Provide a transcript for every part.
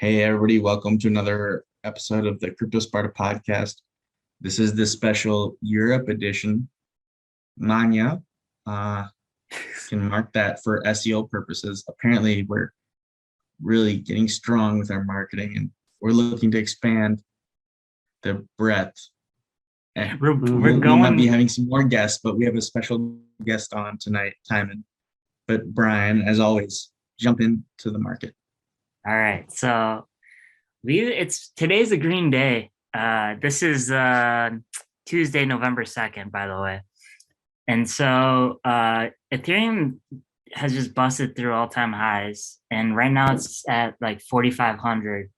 Hey, everybody, welcome to another episode of the Cryptosparta Podcast. This is the special Europe edition. Manya can mark that for SEO purposes. Apparently, we're really getting strong with our marketing and we're looking to expand the breadth. And We're we might be going. having some more guests, but we have a special guest on tonight, Timon. But Brian, as always, jump into the market. All right. So today's a green day. This is Tuesday, November 2nd, by the way. And so Ethereum has just busted through all-time highs. And right now it's at like 4,500,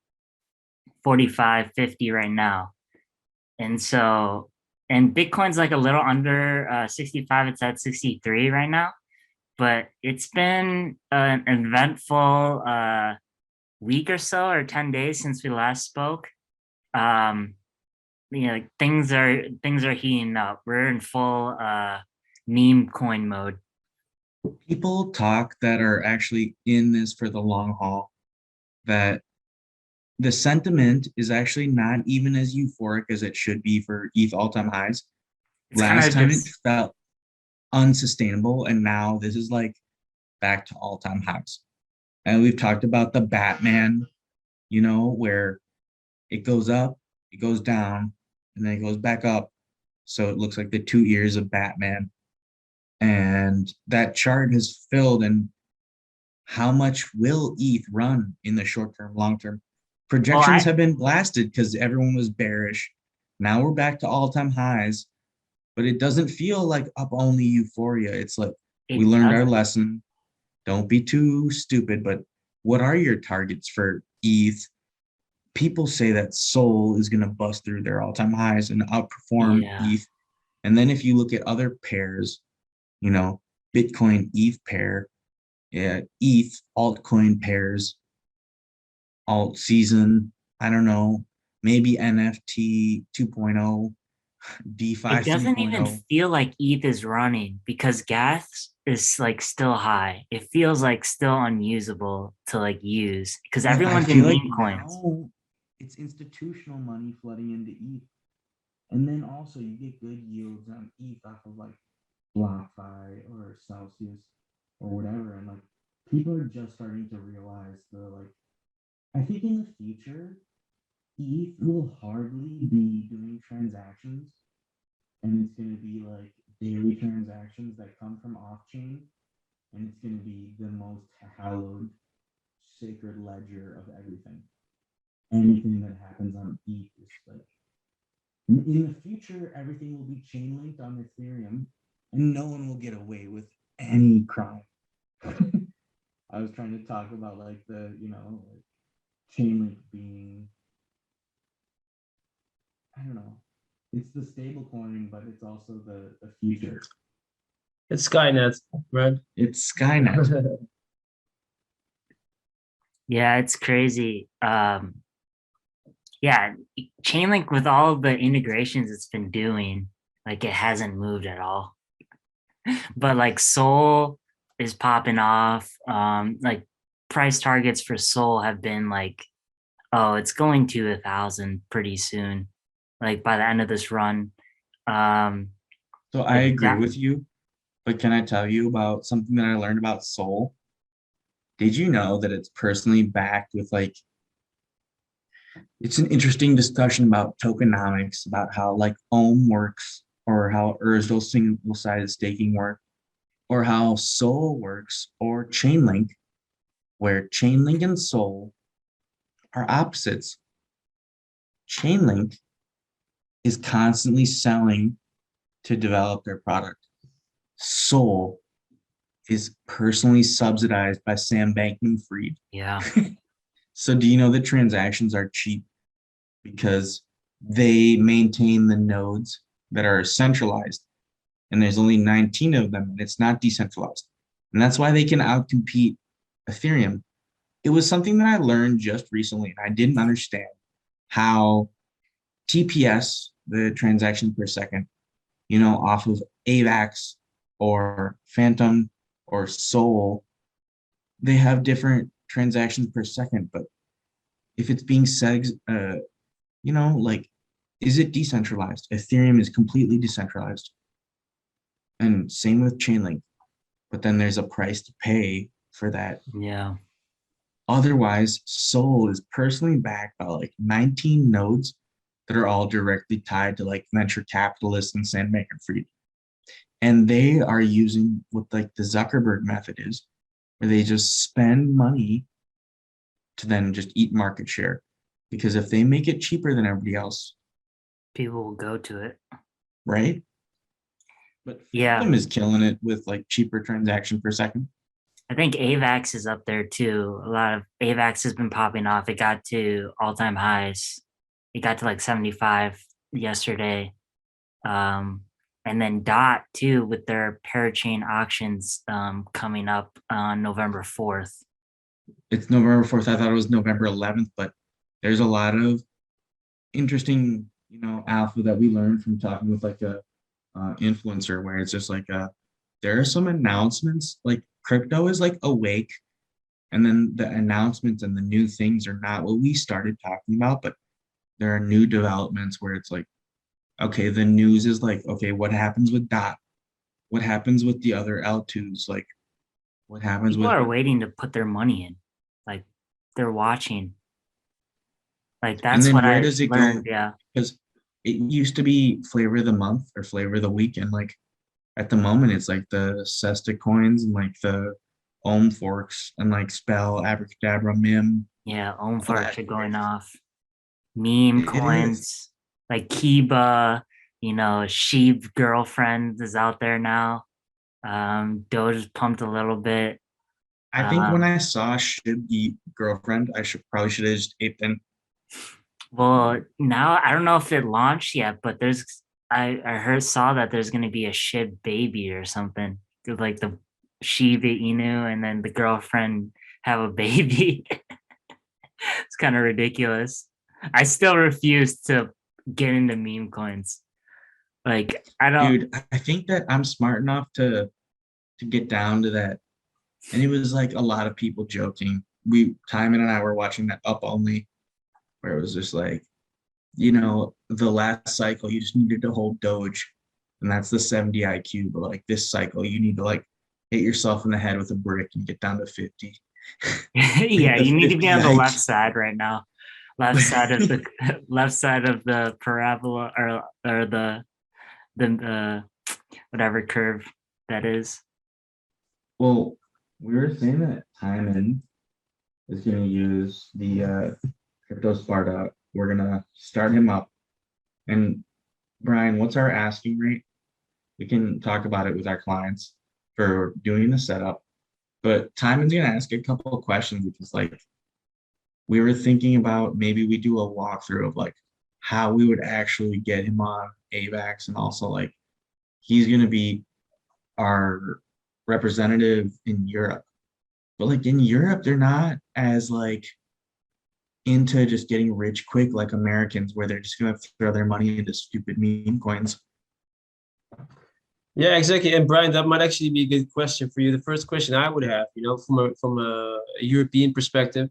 4,550 right now. And so, and Bitcoin's like a little under 65. It's at 63 right now. But it's been an eventful week or so, or 10 days since we last spoke. Like things are heating up. We're in full meme coin mode. People talk that are actually in this for the long haul, that the sentiment is actually not even as euphoric as it should be for ETH all-time highs. It's Last time it just felt unsustainable, and now this is like back to all-time highs. And we've talked about the Batman, where it goes up, it goes down, and then it goes back up. So it looks like the 2 ears of Batman. And that chart has filled. And how much will ETH run in the short term, long term? Projections have been blasted because everyone was bearish. Now we're back to all-time highs, but it doesn't feel like up only euphoria. It's like we learned our lesson. Don't be too stupid, but what are your targets for ETH? People say that Sol is going to bust through their all-time highs and outperform ETH. And then if you look at other pairs, Bitcoin ETH pair, ETH altcoin pairs, alt season, I don't know, maybe NFT 2.0, DeFi it doesn't even 3.0. feel like ETH is running because gas is like still high. It feels like still unusable to like use because everyone's in meme coins. It's institutional money flooding into ETH. And then also you get good yields on ETH off of like BlockFi or Celsius or whatever. And like people are just starting to realize I think in the future, ETH will hardly be doing transactions, and it's going to be like daily transactions that come from off chain, and it's going to be the most hallowed, sacred ledger of everything. Anything that happens on ETH is like, in the future, everything will be chain linked on Ethereum, and no one will get away with any crime. I was trying to talk about like the, like Chainlink being, I don't know, it's the stable coin, but it's also the future. It's Skynet, right? It's Skynet. Yeah, it's crazy. Yeah, Chainlink with all the integrations it's been doing, like it hasn't moved at all. But like Sol is popping off. Like price targets for Sol have been like, oh, it's going to 1,000 pretty soon, like by the end of this run. So I agree with you, but can I tell you about something that I learned about Sol? Did you know that it's personally backed with like, it's an interesting discussion about tokenomics, about how like Ohm works, or how Urzdil single-sided staking work, or how Sol works, or Chainlink, where Chainlink and Sol are opposites. Chainlink is constantly selling to develop their product. Sol is personally subsidized by Sam Bankman-Fried. Yeah. So do you know that transactions are cheap because they maintain the nodes that are centralized, and there's only 19 of them, and it's not decentralized. And that's why they can outcompete Ethereum. It was something that I learned just recently, and I didn't understand how TPS, the transaction per second, off of AVAX or Phantom or Sol, they have different transactions per second, but if it's being like, is it decentralized? Ethereum is completely decentralized, and same with Chainlink. But then there's a price to pay for that. Yeah. Otherwise, Sol is personally backed by like 19 nodes that are all directly tied to like venture capitalists and Sam Bankman-Fried. And they are using what like the Zuckerberg method is, where they just spend money to then just eat market share. Because if they make it cheaper than everybody else, People will go to it. right? But Yeah. Phantom is killing it with like cheaper transaction per second. I think AVAX is up there too. A lot of AVAX has been popping off. It got to all-time highs. It got to like 75 yesterday. And then DOT too, with their parachain auctions coming up on November 4th. It's November 4th. I thought it was November 11th, but there's a lot of interesting, alpha that we learned from talking with like a influencer, where it's just like there are some announcements, like crypto is like awake, and then the announcements and the new things are not what we started talking about, but there are new developments where it's like, okay, the news is like, okay, what happens with DOT? What happens with the other L2s? Like, what happens People with are waiting to put their money in. Like, they're watching. Like, and that's then what where I does it learned. go? Yeah. Because it used to be flavor of the month or flavor of the week, and like at the moment it's like the Cesta coins and like the Ohm forks and like Spell, Abracadabra, Mim, Yeah. Own all farts that. are going off. Meme It is. coins. Like Kiba, Sheep girlfriend is out there now. Doge is pumped a little bit. I think when I saw Shib the girlfriend, I should have just aped in. Well, now I don't know if it launched yet, but I saw that there's gonna be a Shib baby or something. Like the Shiba Inu and then the girlfriend have a baby. It's kind of ridiculous. I still refuse to get into meme coins. Like I don't. Dude, I think that I'm smart enough to get down to that. And it was like a lot of people joking. Timon and I were watching that Up Only, where it was just like, the last cycle you just needed to hold Doge, and that's the 70 IQ. But like this cycle, you need to like hit yourself in the head with a brick and get down to 50. Like Yeah, the you need to be 50 on the left IQ. side right now. Left side of the left side of the parabola or the whatever curve that is. Well, we were saying that Timon is going to use the Cryptosparta. We're going to start him up. And Brian, what's our asking rate? We can talk about it with our clients for doing the setup. But Timon's going to ask a couple of questions, because like we were thinking about maybe we do a walkthrough of like how we would actually get him on AVAX, and also like he's going to be our representative in Europe. But like in Europe, they're not as like into just getting rich quick like Americans, where they're just gonna throw their money into stupid meme coins. Yeah, exactly. And Brian, that might actually be a good question for you. The first question I would have, from a European perspective,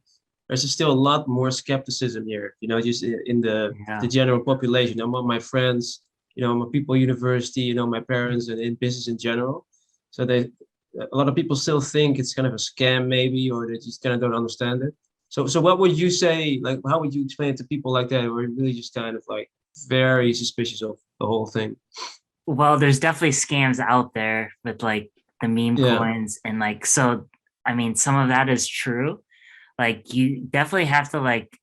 there's still a lot more skepticism here. Just in the Yeah. general population. Among my friends, my people, university, my parents, and in business in general. So a lot of people still think it's kind of a scam, maybe, or they just kind of don't understand it. So what would you say? Like, how would you explain it to people like that, who are really just kind of like very suspicious of the whole thing? Well, there's definitely scams out there with like the meme Yeah. coins and like so I mean some of that is true. Like you definitely have to like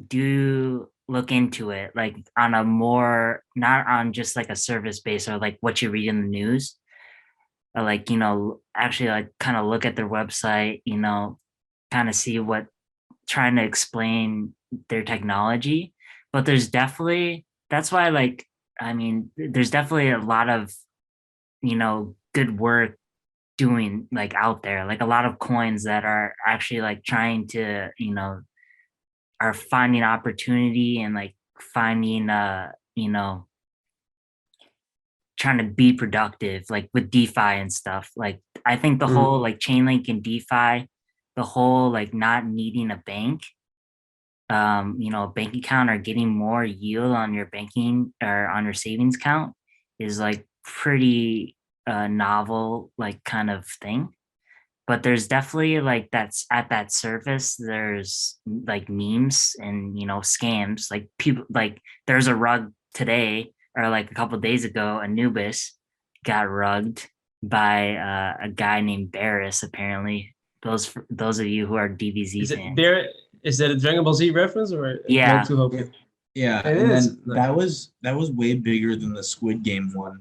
do look into it like on a more not on just like a service base or like what you read in the news. Or like, actually like kind of look at their website, kind of see what trying to explain their technology. But that's why like I mean there's definitely a lot of good work doing like out there, like a lot of coins that are actually like trying to are finding opportunity and like finding trying to be productive like with DeFi and stuff. Like I think the Mm. whole like Chainlink and DeFi, the whole like not needing a bank bank account or getting more yield on your banking or on your savings account is like pretty novel like kind of thing. But there's definitely like that's at that surface there's like memes and scams. Like people, like there's a rug today or like a couple days ago, Anubis got rugged by a guy named Barris. Apparently, those of you who are DBZ Is it fans. there? Is that a Dragon Ball Z reference or Yeah. too hopeful? Yeah, It and is. then that was way bigger than the Squid Game one.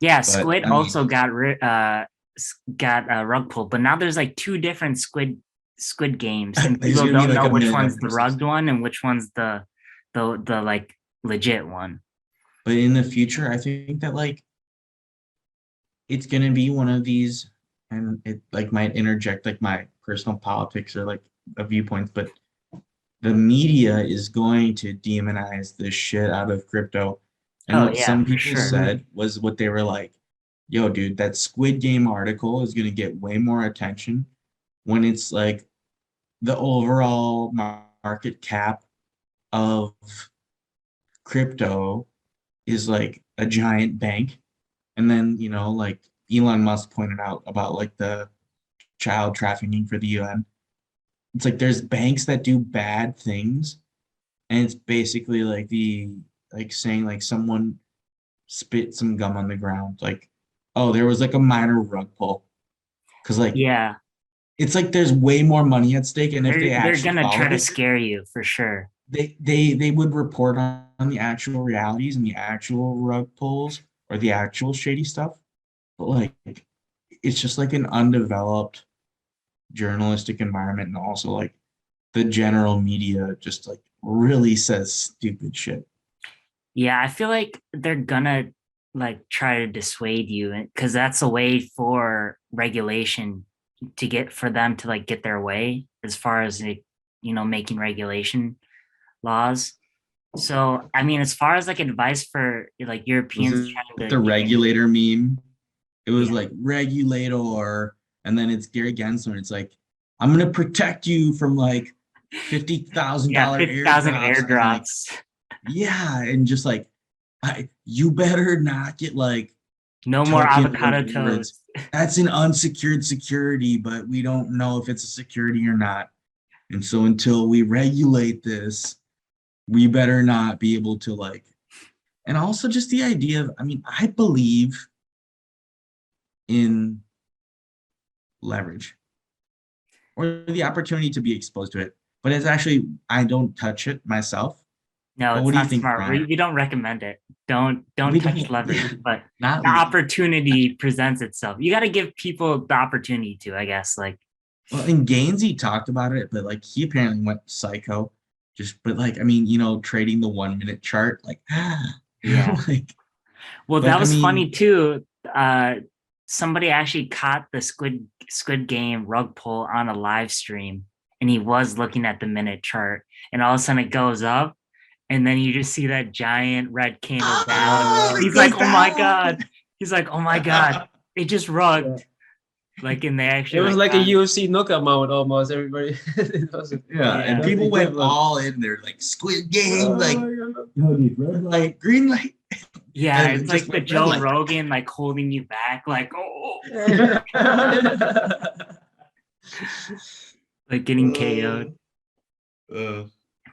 Yeah, But, Squid I mean, also got rug pulled, but now there's like two different Squid Games, and There's people gonna be don't like know a which million one's the versions. rugged one and which one's the like legit one. But in the future, I think that like it's gonna be one of these, and it like might interject like my personal politics or like viewpoints, but the media is going to demonize the shit out of crypto. And Oh what yeah, some for people sure. said was what they were like, yo, dude, that Squid Game article is gonna get way more attention when it's like the overall market cap of crypto is like a giant bank. And then, like Elon Musk pointed out about like the child trafficking for the UN. It's like there's banks that do bad things, and it's basically like like saying like someone spit some gum on the ground. Like, oh, there was like a minor rug pull. Cause like Yeah, it's like there's way more money at stake. And if they they're actually gonna try followed to it, scare you for sure. they would report on the actual realities and the actual rug pulls or the actual shady stuff. But like it's just like an undeveloped journalistic environment, and also like the general media just like really says stupid shit. Yeah, I feel like they're gonna like try to dissuade you because that's a way for regulation to get for them to like get their way as far as like, making regulation laws. So, I mean, as far as like advice for like Was Europeans it trying to the get in, regulator meme? It was yeah, like regulator, and then it's Gary Gensler. It's like, I'm gonna protect you from like $50,000 yeah, 50,000 airdrops, and like, airdrops, yeah, and just like, you better not get like no more token avocado rewards. toast. That's an unsecured security, but we don't know if it's a security or not. And so until we regulate this, we better not be able to like, and also just the idea of, I mean, I believe in leverage or the opportunity to be exposed to it. But it's actually, I don't touch it myself. No, But it's what do you not think, smart. Brian? We don't recommend it. Don't We touch don't, leverage, yeah, but not the opportunity presents itself. You got to give people the opportunity to, I guess. Like, well, and Gainsey talked about it, but like he apparently went psycho. Just, but like, I mean, trading the 1 minute chart, like, yeah. like, Well, but that I was mean, funny too. Somebody actually caught the Squid Game rug pull on a live stream, and he was looking at the minute chart, and all of a sudden it goes up, and then you just see that giant red candle down. it He's goes like, "Oh my down. god!" He's like, "Oh my god!" It just Yeah. rugged. Like, and they It actually was like, like a UFC knockout moment almost. Everybody, it was Yeah, yeah, and that's the people went equivalent. all in there, like Squid Game, Oh like, my God. yo, dude, red light, green light, yeah. and It's it just like the went red Joe light. Rogan like holding you back, like oh, like getting KO'd. Uh,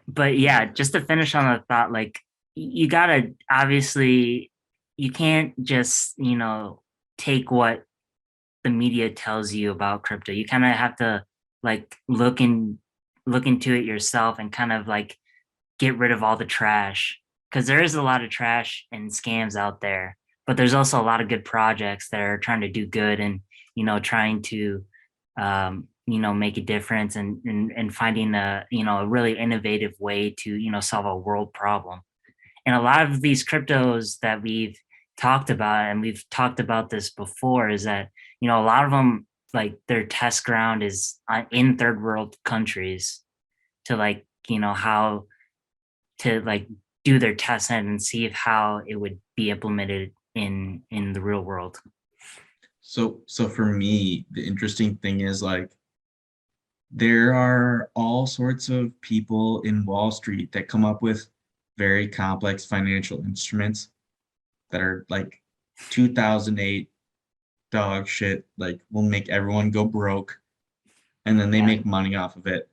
But yeah, just to finish on the thought, like you gotta obviously you can't just take what the media tells you about crypto. You kind of have to like look into it yourself and kind of like get rid of all the trash because there is a lot of trash and scams out there, but there's also a lot of good projects that are trying to do good and trying to make a difference and finding a really innovative way to solve a world problem. And a lot of these cryptos that we've talked about, and we've talked about this before, is that a lot of them like their test ground is in third world countries to like how to like do their test net and see if how it would be implemented in the real world. so for me, the interesting thing is like there are all sorts of people in Wall Street that come up with very complex financial instruments that are like 2008 dog shit, like will make everyone go broke, and then they Yeah. make money off of it.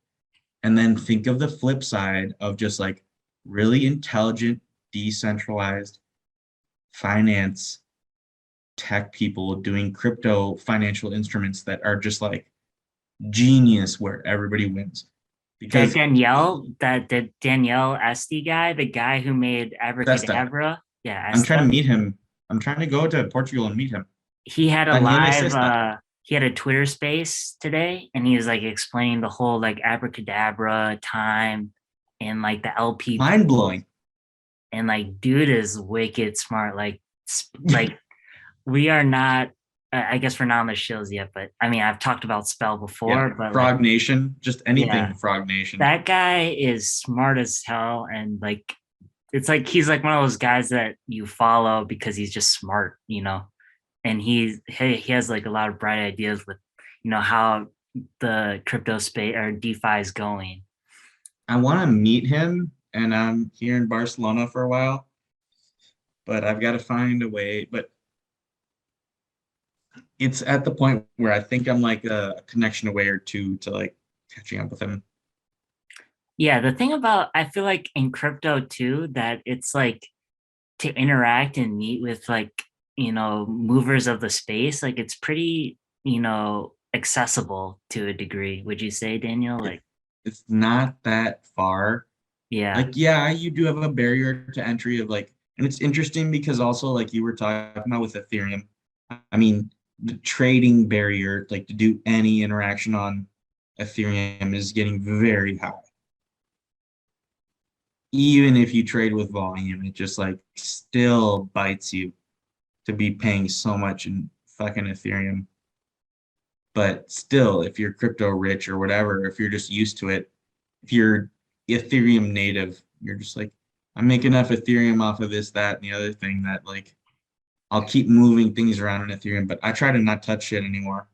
And then think of the flip side of just like really intelligent, decentralized finance tech people doing crypto financial instruments that are just like genius where everybody wins. That Because Danielle, that the Danielle Esty guy, the guy who made Sesta, Abracadabra, yeah, I'm trying to Esta, meet him. I'm trying to go to Portugal and meet him. he had a Daniele live Sesta. he had a Twitter space today and he was like explaining the whole like abracadabra time and like the LP Mind blowing. and like dude is wicked smart. Like we are not I guess we're not on the shills yet, but I mean I've talked about spell Yeah. before, but like Frog Nation, just yeah, anything Frog Nation. that guy is smart as hell and like it's like he's like one of those guys that you follow because he's just smart, you know. And he has like a lot of bright ideas with how the crypto space or DeFi is going. I want to meet him, and I'm here in Barcelona for a while, but I've got to find a way. But it's at the point where I think I'm like a connection away or two to like catching up with him. Yeah, the thing about I feel like in crypto too that it's like to interact and meet with like movers of the space, like it's pretty accessible to a degree. Would you say, Daniel? It, Like it's not that far. yeah, Like, yeah, you do have a barrier to entry of like, and it's interesting because also like you were talking about with Ethereum. I mean, the trading barrier, like to do any interaction on Ethereum is getting very high. Even if you trade with volume, it just like still bites you to be paying so much in fucking Ethereum. But still, if you're crypto rich or whatever, if you're just used to it, if you're Ethereum native, you're just like, I make enough Ethereum off of this, that, and the other thing that like I'll keep moving things around in Ethereum, but I try to not touch shit anymore.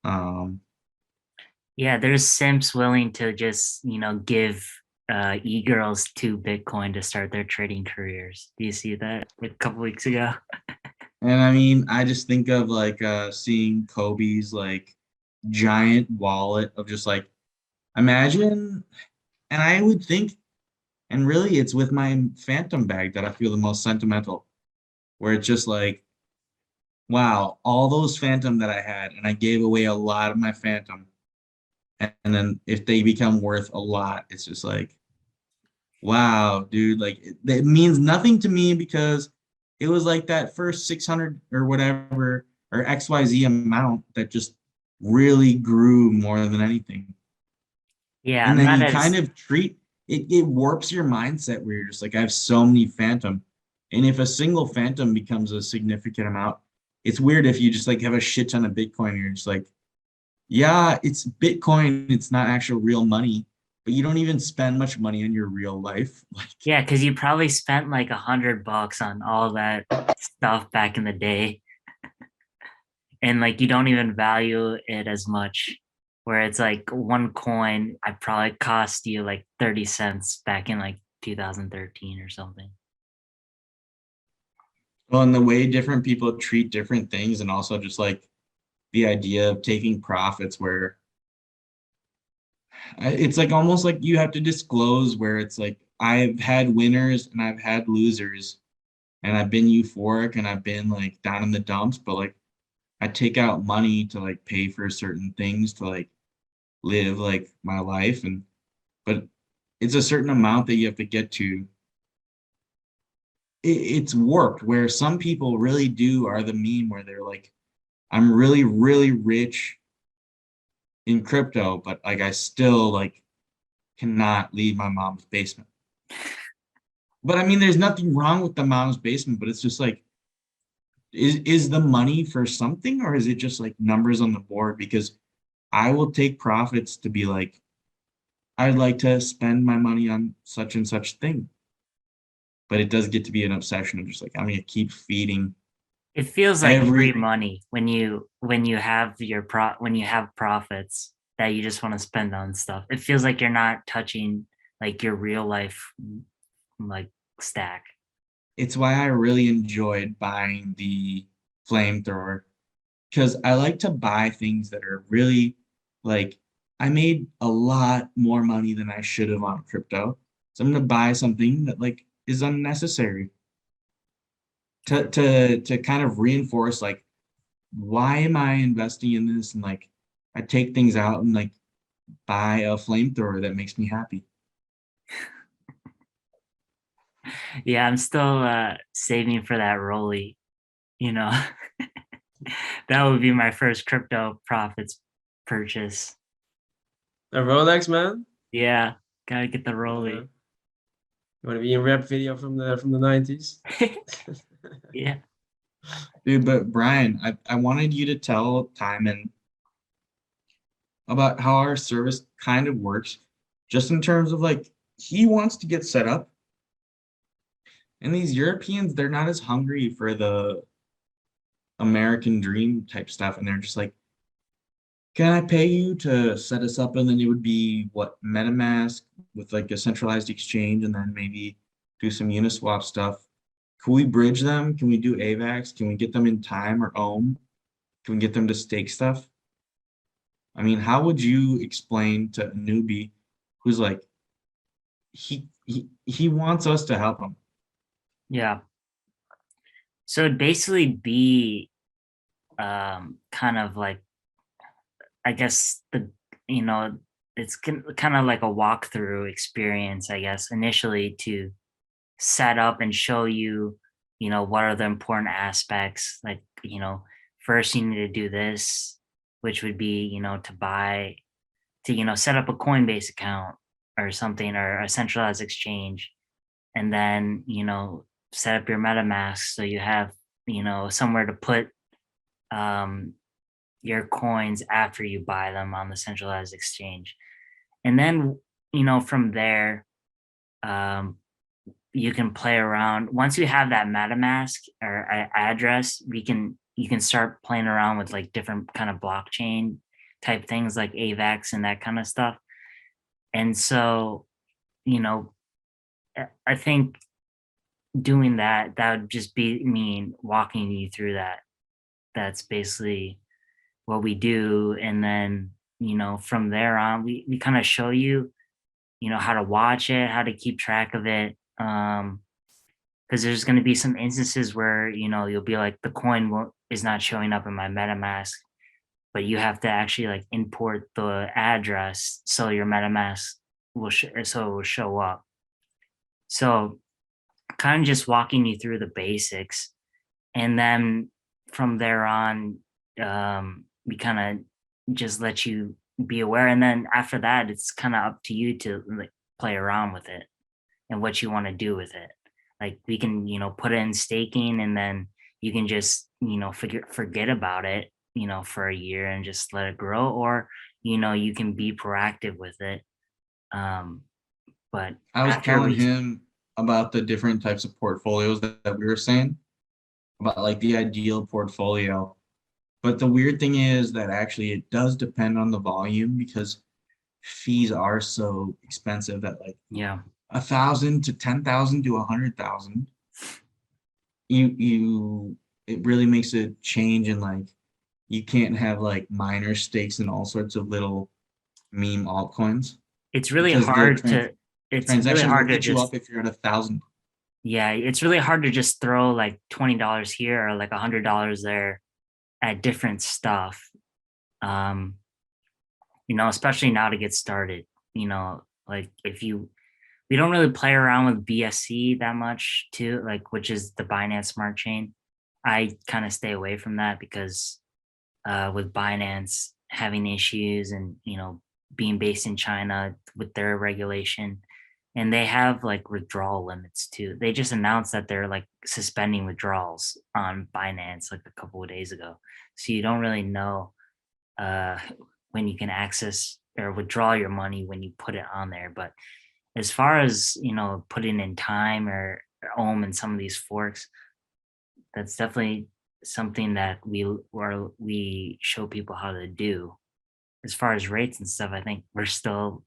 Um, yeah, there's simps willing to just give e-girls 2 Bitcoin to start their trading careers. Do you see that a couple weeks ago? and I mean, I just think of like seeing Kobe's like giant wallet of just like imagine, and I would think, and really it's with my Phantom bag that I feel the most sentimental, where it's just like, wow, all those Phantom that I had, and I gave away a lot of my Phantom. And then if they become worth a lot, it's just like, wow, dude, like it means nothing to me because it was like that first 600 or whatever or XYZ amount that just really grew more than anything. Yeah, And I'm then not you kind as of treat it warps your mindset where you're just like, I have so many Phantom. And if a single Phantom becomes a significant amount, it's weird if you just like have a shit ton of Bitcoin and you're just like, yeah, it's Bitcoin, it's not actual real money, but you don't even spend much money in your real life. Like, yeah, because you probably spent like $100 on all that stuff back in the day, and like you don't even value it as much. Where it's like one coin, I probably cost you like 30 cents back in like 2013 or something. well, and the way different people treat different things, and also just like the idea of taking profits where it's like almost like you have to disclose where it's like I've had winners and I've had losers and I've been euphoric and I've been like down in the dumps, but like I take out money to like pay for certain things to like live like my life, and but it's a certain amount that you have to get to. It's warped where some people really do are the meme where they're like, I'm really, really rich in crypto, but like I still like cannot leave my mom's basement. But I mean, there's nothing wrong with the mom's basement, but it's just like, is the money for something or is it just like numbers on the board? Because I will take profits to be like, I'd like to spend my money on such and such thing. But it does get to be an obsession of just like, I'm gonna keep feeding It feels like free every money when you have when you have profits. that you just want to spend on stuff. It feels like you're not touching like your real life like stack. It's why I really enjoyed buying the flamethrower, because I like to buy things that are really like, I made a lot more money than I should have on crypto. So I'm gonna buy something that like is unnecessary to kind of reinforce like, why am I investing in this? And like I take things out and like buy a flamethrower that makes me happy. Yeah, I'm still saving for that rolly, you know. That would be my first crypto profits purchase. A Rolex, man. Yeah, gotta get the Yeah. rolly. You want to be in rap video from the 90s? Yeah. Dude, but Brian, I wanted you to tell Timon about how our service kind of works, just in terms of like he wants to get set up. And these Europeans, they're not as hungry for the American dream type stuff. And they're just like, can I pay you to set us up? And then it would be what, MetaMask with like a centralized exchange, and then maybe do some Uniswap stuff. Can we bridge them? Can we do AVAX? Can we get them in time or ohm? Can we get them to stake stuff? I mean, how would you explain to a newbie who's like, he wants us to help him? Yeah. So it'd basically be kind of like, I guess you know, it's kind of like a walkthrough experience, I guess, initially to set up and show you, what are the important aspects. Like, first you need to do this, which would be, set up a Coinbase account or something, or a centralized exchange, and then, set up your MetaMask so you have, somewhere to put um, your coins after you buy them on the centralized exchange. And then, from there, um, you can play around. Once you have that MetaMask or address, you can start playing around with like different kind of blockchain type things like AVAX and that kind of stuff. And so, you know, I think doing that would just be me walking you through that. That's basically what we do. And then, from there on, we kind of show you, how to watch it, how to keep track of it. Because there's going to be some instances where, you'll be like, the coin is not showing up in my MetaMask, but you have to actually like import the address so your MetaMask so it will show up. So kind of just walking you through the basics, and then from there on, we kind of just let you be aware, and then after that, it's kind of up to you to like play around with it and what you want to do with it. Like we can, put it in staking, and then you can just, forget about it, for a year and just let it grow, or you can be proactive with it. But I was after telling we, him about the different types of portfolios that we were saying, about like the ideal portfolio. But the weird thing is that actually it does depend on the volume, because fees are so expensive that like yeah, 1,000 to 10,000 to 100,000, you it really makes a change in like, you can't have like minor stakes and all sorts of little meme altcoins, it's really because the hard to, it's really transactions hard won't to get you just, up if you're at 1,000. yeah, it's really hard to just throw like $20 here or like $100 there at different stuff. Um, especially now to get started. Like if you we don't really play around with BSC that much too, like which is the Binance Smart Chain. I kind of stay away from that because with Binance having issues and being based in China with their regulation, and they have like withdrawal limits too. They just announced that they're like suspending withdrawals on Binance like a couple of days ago. So you don't really know uh, when you can access or withdraw your money when you put it on there. But as far as putting in time or ohm in some of these forks, that's definitely something that we show people how to do, as far as rates and stuff, I think we're still,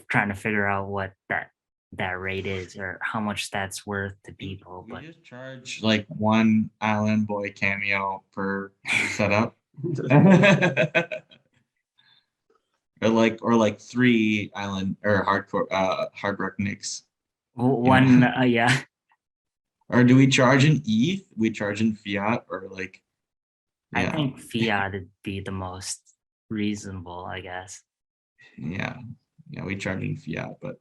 trying to figure out what that rate is or how much that's worth to people. We But just charge like one Island Boy cameo per setup. or like three island or hardcore hard rock nicks. one, know? yeah, Or do we charge in ETH? We charge in fiat or like I yeah. think fiat would be the most reasonable, I guess. Yeah. Yeah, we charge in fiat, but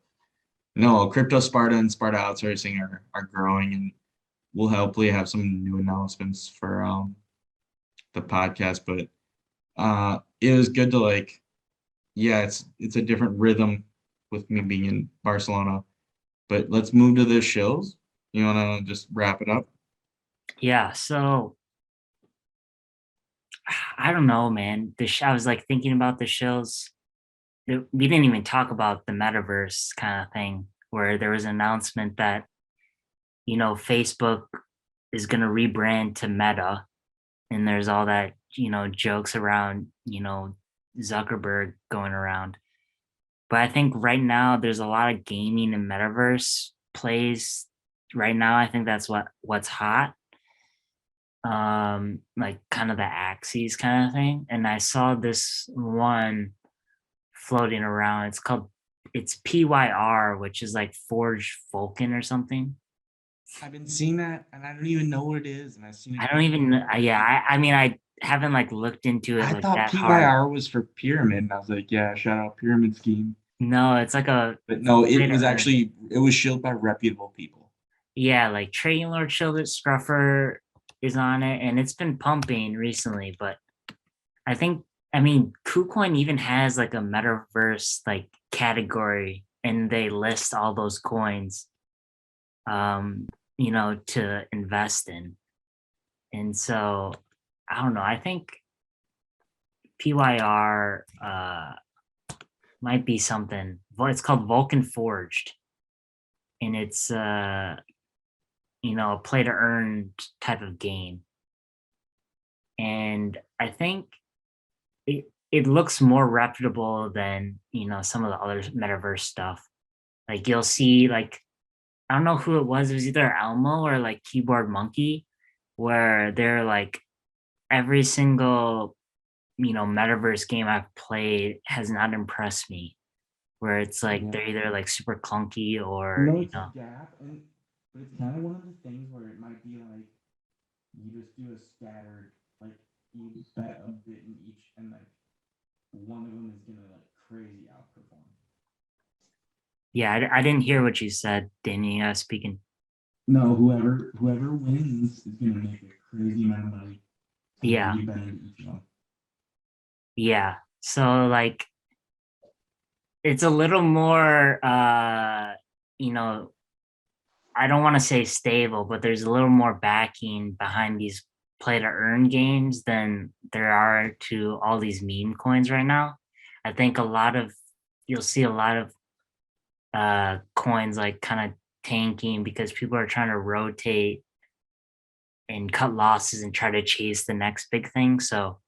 no, Cryptosparta and Sparta outsourcing are growing, and we'll hopefully have some new announcements for the podcast. But it was good to like, yeah, it's a different rhythm with me being in Barcelona. But let's move to the shows. You wanna just wrap it up? Yeah, so I don't know, man. I was like thinking about the shows. We didn't even talk about the metaverse kind of thing, where there was an announcement that Facebook is going to rebrand to Meta, and there's all that jokes around Zuckerberg going around. But I think right now there's a lot of gaming and metaverse plays. Right now, I think that's what's hot. Like kind of the Axes kind of thing. And I saw this one floating around. It's PYR, which is like Forge Vulcan or something. I've been seeing that, and I don't even know what it is. And I've seen it. I don't even. Yeah, I mean, I haven't like looked into it I like thought that hard. PYR was for pyramid, and I was like, yeah, shout out pyramid scheme. No, it's like But no, it Later. was actually it was shielded by reputable people. yeah, like Trading Lord Shielded Scruffer is on it, and it's been pumping recently. But I mean, KuCoin even has like a metaverse like category, and they list all those coins, to invest in. And so I don't know. I think PYR might be something. Well, it's called Vulcan Forged, and it's a play to earn type of game. And I think it looks more reputable than some of the other metaverse stuff. Like you'll see, like I don't know who it was. It was either Elmo or like Keyboard Monkey, where they're like every single metaverse game I've played has not impressed me. Where it's like Yeah. they're either like super clunky or No, it's a gap, but it's kind of one of the things where it might be like you just do a scattered, like you bet a bit in each, and like one of them is gonna like crazy outperform. Yeah, I didn't hear what you said, Danny. Speaking. No, whoever wins is gonna make a crazy amount of money. Yeah. You bet in each one. Yeah. So like it's a little more I don't want to say stable, but there's a little more backing behind these play to earn games than there are to all these meme coins right now. I think you'll see a lot of coins like kind of tanking because people are trying to rotate and cut losses and try to chase the next big thing. So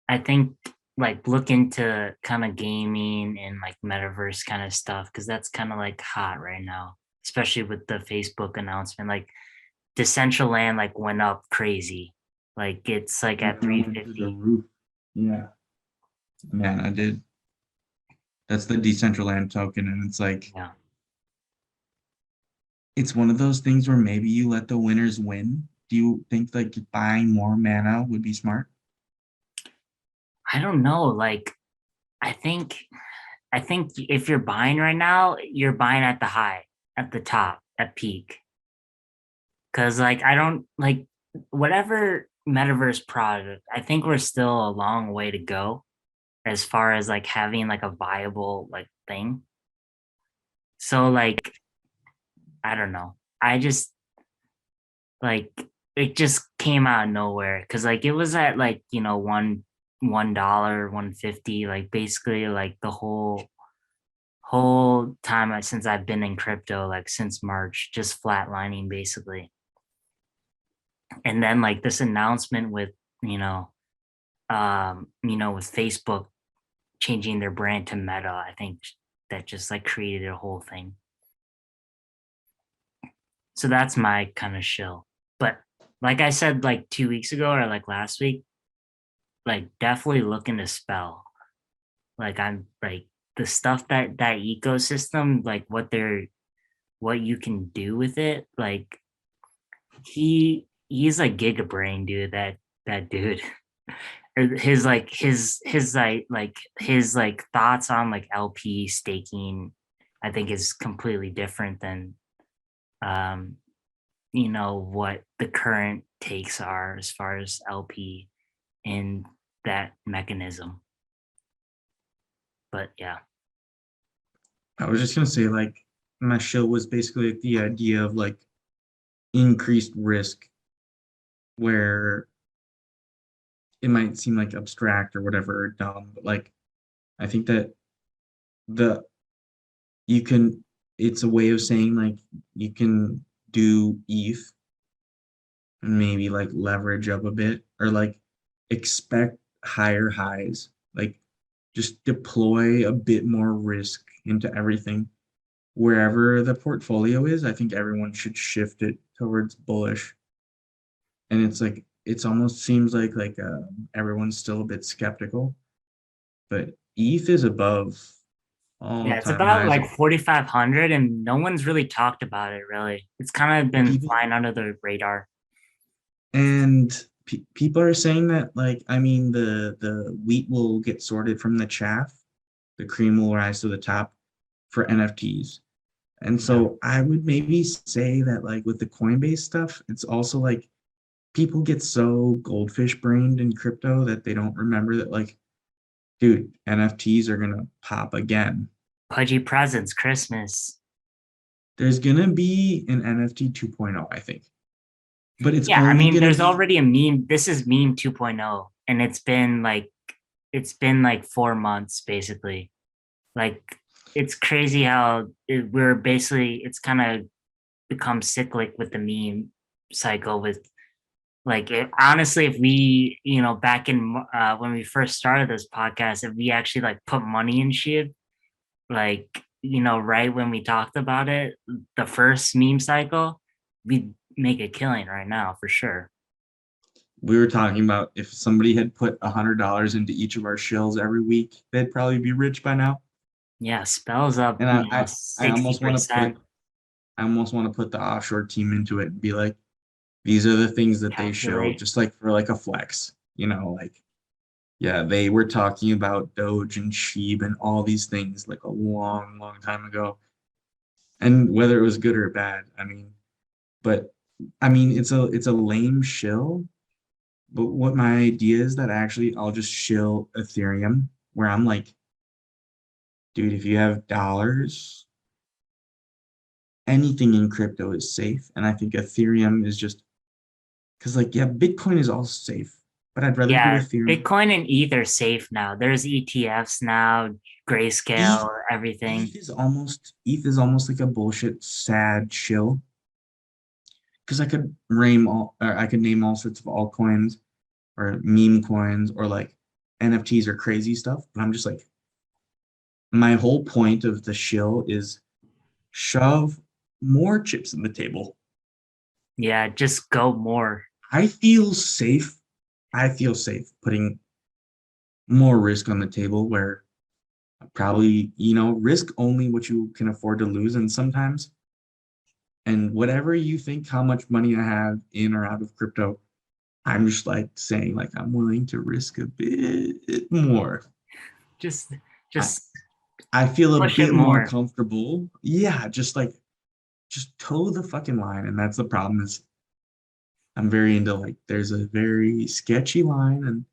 I think like look into kind of gaming and like metaverse kind of stuff because that's kind of like hot right now, especially with the Facebook announcement. Like Decentraland like went up crazy. Like it's like at 350. Yeah. Man, I did. That's the Decentraland token, and it's like Yeah. it's one of those things where maybe you let the winners win. Do you think like buying more mana would be smart? I don't know. Like I think if you're buying right now, you're buying at the high, at the top, at peak. Cause like I don't like whatever metaverse product, I think we're still a long way to go as far as like having like a viable like thing. So like I don't know. I just like it just came out of nowhere because like it was at like $1, 150, like basically like the whole time since I've been in crypto, like since March, just flatlining basically. And then like this announcement with with Facebook changing their brand to Meta, I think that just like created a whole thing. So that's my kind of shill. But like I said, like 2 weeks ago or like last week, like definitely looking to spell. Like I'm like the stuff that ecosystem, like what you can do with it. Like he's like giga brain, dude. That dude. His his thoughts on like LP staking, I think is completely different than um what the current takes are as far as LP in that mechanism. But yeah. I was just gonna say, like, my show was basically like the idea of like increased risk, where it might seem like abstract or whatever, or dumb, but like I think that the you can it's a way of saying like you can do ETH and maybe like leverage up a bit, or like expect higher highs, like just deploy a bit more risk into everything. Wherever the portfolio is, I think everyone should shift it towards bullish. And it's like it's almost seems like everyone's still a bit skeptical, but ETH is above all Yeah, it's time about highs. like 4,500 and no one's really talked about it really. It's kind of been People flying under the radar. and people are saying that, like, I mean, the wheat will get sorted from the chaff, the cream will rise to the top for NFTs. And Yeah. so I would maybe say that, like, with the Coinbase stuff, it's also like people get so goldfish brained in crypto that they don't remember that, like, dude, NFTs are gonna pop again. Pudgy presents, Christmas. There's gonna be an NFT 2.0, I think, but it's Yeah, I only mean, gonna there's be already a meme. This is meme 2.0, and it's been like 4 months basically. Like it's crazy how we're basically it's kind of become cyclic with the meme cycle with like honestly if we back in when we first started this podcast, if we actually like put money in shit, like right when we talked about it, the first meme cycle, we'd make a killing right now for sure. we were talking about if somebody had put $100 into each of our shills every week, they'd probably be rich by now. Yeah, spells up And I almost want to 60% put the offshore team into it and be like, these are the things that they show, calculate. just like for like a flex, like, yeah, they were talking about Doge and Sheeb and all these things like a long, long time ago. And whether it was good or bad, I mean, but I mean, it's a lame shill. But what my idea is that actually I'll just shill Ethereum, where I'm like, dude, if you have dollars, anything in crypto is safe. And I think Ethereum is just because, like, yeah, Bitcoin is also safe, but I'd rather do Yeah, Ethereum. Bitcoin and ETH are safe now. There's ETFs now, ETH, grayscale, everything. ETH is almost like a bullshit sad shill, because I could name all sorts of altcoins or meme coins or like NFTs or crazy stuff, but I'm just like, my whole point of the shill is shove more chips in the table. Yeah, just go more. I feel safe. I feel safe putting more risk on the table, where probably, risk only what you can afford to lose. And sometimes, and whatever you think how much money I have in or out of crypto, I'm just like saying, like, I'm willing to risk a bit more. Just I, just I feel a push it bit more more. comfortable. Yeah, just toe the fucking line. And that's the problem, is I'm very into, like, there's a very sketchy line, and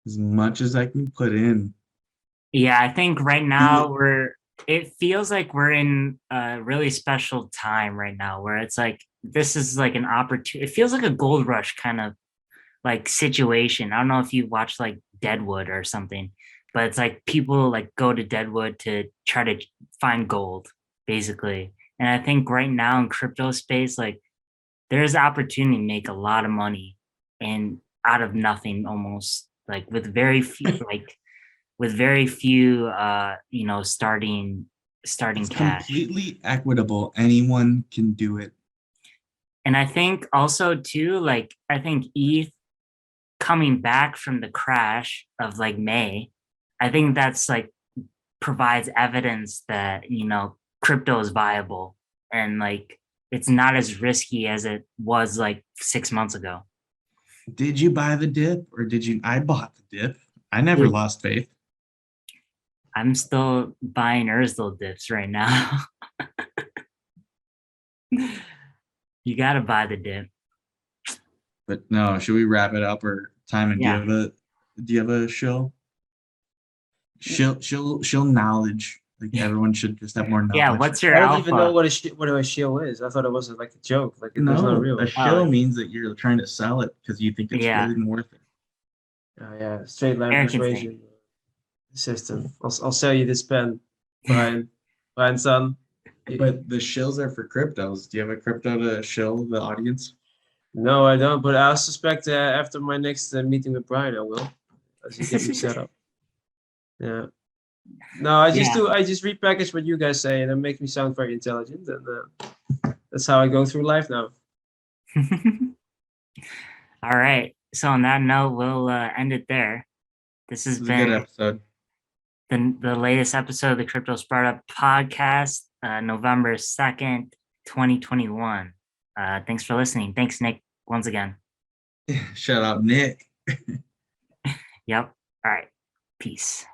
as much as I can put in, Yeah, I think right feel now it feels like we're in a really special time right now where it's like this is like an opportunity. It feels like a gold rush kind of like situation. I don't know if you watch like Deadwood or something, but it's like people like go to Deadwood to try to find gold, basically. And I think right now in crypto space, like there's opportunity to make a lot of money and out of nothing almost. like with very few, starting It's cash. completely equitable. Anyone can do it. And I think also too, like I think ETH coming back from the crash of like May, I think that's like provides evidence that crypto is viable and like it's not as risky as it was like 6 months ago. Did you buy the dip or did you? I bought the dip. I never Dude, lost faith. I'm still buying Ursel dips right now. You gotta buy the dip. But no, should we wrap it up or time? And Yeah. do you have a shill? Shill knowledge. Like everyone should just have more knowledge. Yeah, what's your I don't even know alpha? what a shill is. I thought it was like a joke. Like it was not No, real. a shill means that you're trying to sell it because you think it's Yeah. good and worth it. Yeah, straight line American thing. persuasion system. I'll sell you this pen, Brian. Brian, son. But the shills are for cryptos. Do you have a crypto to shill the audience? No, I don't. But I suspect after my next meeting with Brian, I will. As he gets me set up. Yeah. No, I just Yeah. I just repackage what you guys say, and it makes me sound very intelligent, and that's how I go through life now. All right. So on that note, we'll end it there. This has This is a good been episode. the latest episode of the Cryptosparta Podcast, November 2nd, 2021. Thanks for listening. Thanks, Nick, once again. Shout out, Nick. Yep. All right. Peace.